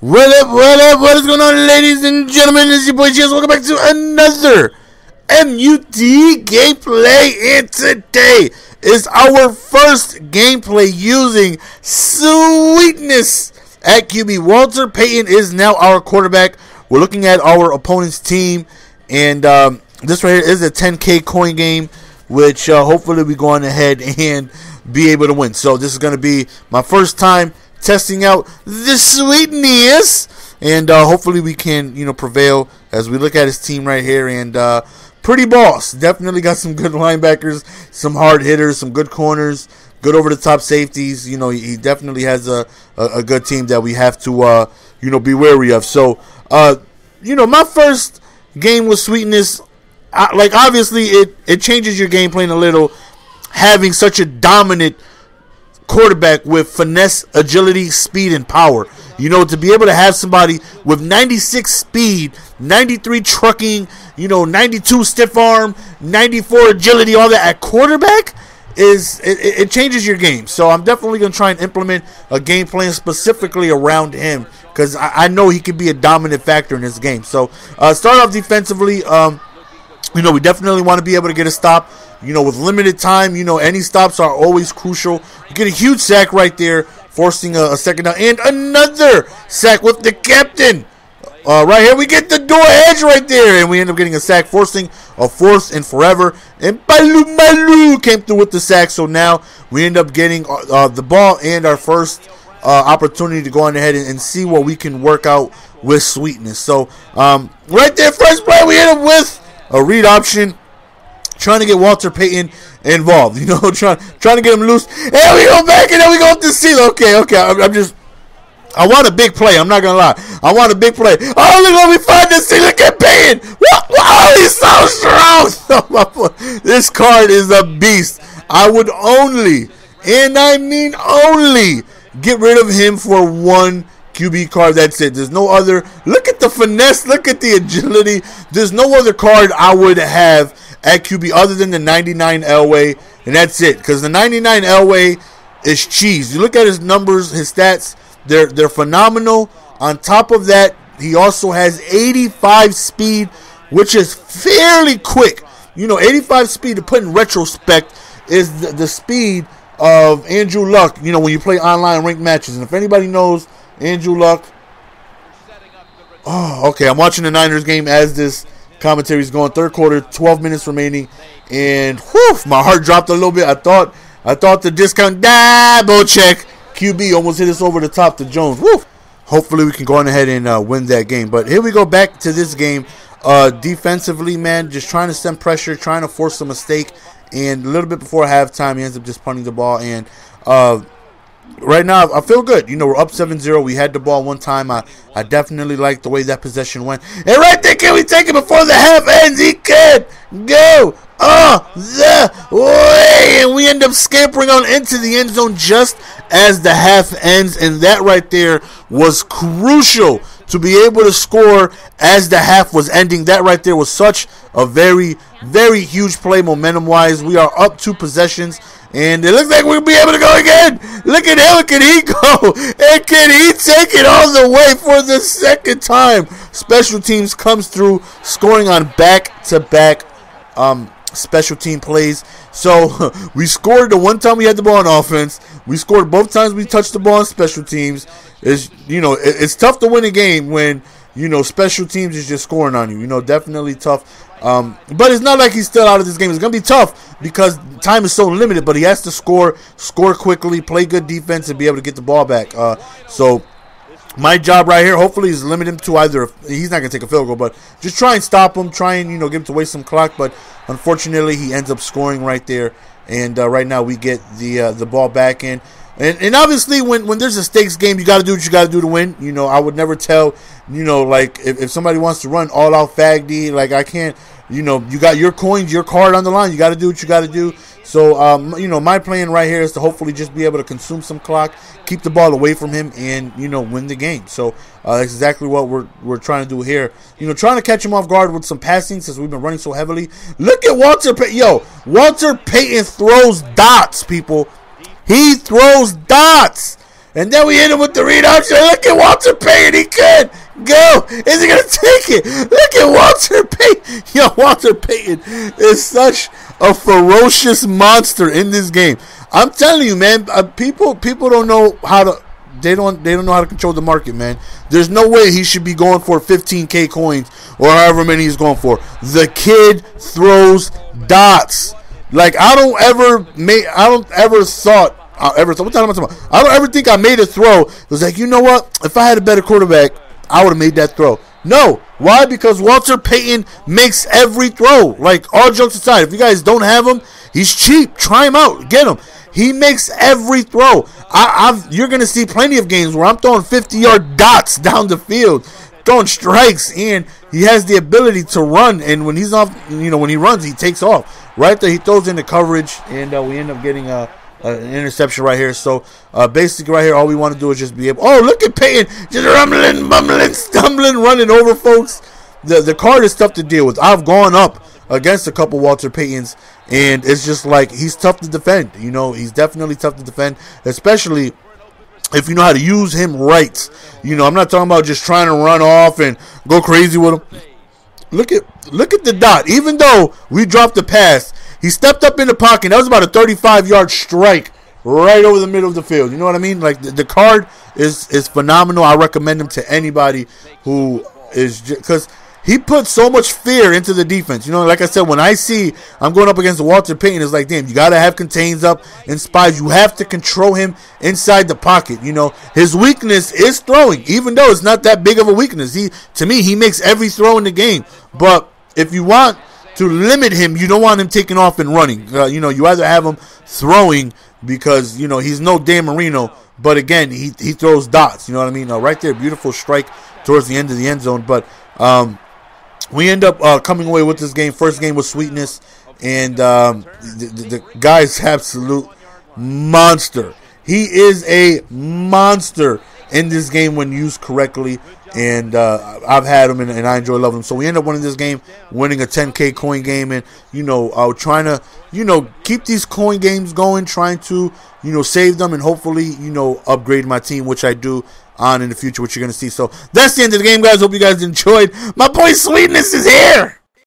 What is going on, ladies and gentlemen? It's your boy Cheers. Welcome back to another MUT gameplay, and today is our first gameplay using Sweetness at QB. Walter Payton is now our quarterback. We're looking at our opponent's team, and this right here is a 10K coin game, which hopefully we go on ahead and be able to win. So this is going to be my first time testing out the Sweetness, and hopefully we can, prevail as we look at his team right here. And pretty boss, definitely got some good linebackers, some hard hitters, some good corners, good over the top safeties. He definitely has a good team that we have to be wary of. So my first game with Sweetness, obviously it changes your game plan a little, having such a dominant quarterback with finesse, agility, speed, and power. To be able to have somebody with 96 speed, 93 trucking, 92 stiff arm, 94 agility, all that at quarterback, it changes your game. So I'm definitely going to try and implement a game plan specifically around him, because I know he could be a dominant factor in this game. So start off defensively. We definitely want to be able to get a stop. With limited time, any stops are always crucial. You get a huge sack right there, forcing a second down, and another sack with the captain. Right here, we get the door edge right there, and we end up getting a sack, forcing a fourth and forever. And Malu came through with the sack, so now we end up getting the ball and our first opportunity to go on ahead and see what we can work out with Sweetness. So right there, first play, we end up with a read option, trying to get Walter Payton involved, trying to get him loose. And we go back, and then we go up to seal. Okay. I want a big play. I'm not gonna lie. I want a big play. Oh, look what we find this thing. Look at Payton. Oh, he's so strong. Oh, this card is a beast. I would only, and I mean only, get rid of him for one QB card. That's it. There's no other. Look at the finesse. Look at the agility. There's no other card I would have at QB other than the 99 Elway, and that's it. Because the 99 Elway is cheese. You look at his numbers, his stats, they're phenomenal. On top of that, he also has 85 speed, which is fairly quick. 85 speed, to put in retrospect, is the speed of Andrew Luck, when you play online ranked matches. And if anybody knows Andrew Luck, okay, I'm watching the Niners game as this commentary is going. Third quarter, 12 minutes remaining, and my heart dropped a little bit. I thought the discount double check QB almost hit us over the top to Jones. Hopefully we can go on ahead and win that game. But here we go back to this game. Defensively, man, just trying to send pressure, trying to force a mistake, and a little bit before halftime, he ends up just punting the ball. And right now, I feel good. We're up 7-0. We had the ball one time. I definitely like the way that possession went. And right there, can we take it before the half ends? He can go the way. And we end up scampering on into the end zone just as the half ends. And that right there was crucial to be able to score as the half was ending. That right there was such a very, very huge play momentum-wise. We are up 2 possessions. And it looks like we'll be able to go again. Look at him. Can he go? And can he take it all the way for the second time? Special teams comes through, scoring on back-to-back special team plays. So we scored the one time we had the ball on offense. We scored both times we touched the ball on special teams. It's tough to win a game when special teams is just scoring on you. Definitely tough. But it's not like he's still out of this game. It's going to be tough because time is so limited, but he has to score quickly, play good defense, and be able to get the ball back. So my job right here, hopefully, is limit him to either, he's not going to take a field goal, but just try and stop him, try and, get him to waste some clock. But unfortunately, he ends up scoring right there. And right now we get the ball back in. And obviously, when there's a stakes game, you got to do what you got to do to win. I would never tell, if somebody wants to run all-out fag D, I can't, you got your coins, your card on the line. You got to do what you got to do. So, my plan right here is to hopefully just be able to consume some clock, keep the ball away from him, and, win the game. So, that's exactly what we're trying to do here. Trying to catch him off guard with some passing since we've been running so heavily. Look at Walter Payton. Walter Payton throws dots, people. He throws dots. And then we hit him with the read option. Look at Walter Payton. He could go. Is he going to take it? Look at Walter Payton. Yo, Walter Payton is such a ferocious monster in this game. I'm telling you, man, people don't know how to. They don't know how to control the market, man. There's no way he should be going for 15K coins or however many he's going for. The kid throws dots. Like I don't ever think I made a throw. It was like, you know what? If I had a better quarterback, I would have made that throw. No. Why? Because Walter Payton makes every throw. Like, all jokes aside, if you guys don't have him, he's cheap. Try him out. Get him. He makes every throw. You're going to see plenty of games where I'm throwing 50-yard dots down the field, throwing strikes, and he has the ability to run. And when he's off, when he runs, he takes off. Right there, he throws in the coverage, and we end up getting an interception right here. So basically right here, all we want to do is just be able. Oh, look at Payton, just rumbling, bumbling, stumbling, running over folks. The card is tough to deal with. I've gone up against a couple Walter Paytons, and it's just like he's tough to defend. He's definitely tough to defend, especially if you know how to use him right. I'm not talking about just trying to run off and go crazy with him. Look at the dot. Even though we dropped the pass, he stepped up in the pocket. That was about a 35-yard strike right over the middle of the field. You know what I mean? Like the card is phenomenal. I recommend him to anybody who is, because he put so much fear into the defense. Like I said, when I'm going up against Walter Payton, it's like, damn, you got to have contains up and spies. You have to control him inside the pocket. His weakness is throwing, even though it's not that big of a weakness. To me, he makes every throw in the game. But if you want to limit him, you don't want him taking off and running. You either have him throwing because, he's no Dan Marino. But again, he throws dots. You know what I mean? Right there, beautiful strike towards the end of the end zone. But we end up coming away with this game. First game was sweetness, and the guy's absolute monster. He is a monster in this game when used correctly, and I've had him, and I enjoy loving him. So we end up winning this game, winning a 10K coin game, and trying to keep these coin games going, trying to save them, and hopefully upgrade my team, which I do on in the future, which you're going to see. So that's the end of the game, guys. Hope you guys enjoyed. My boy Sweetness is here.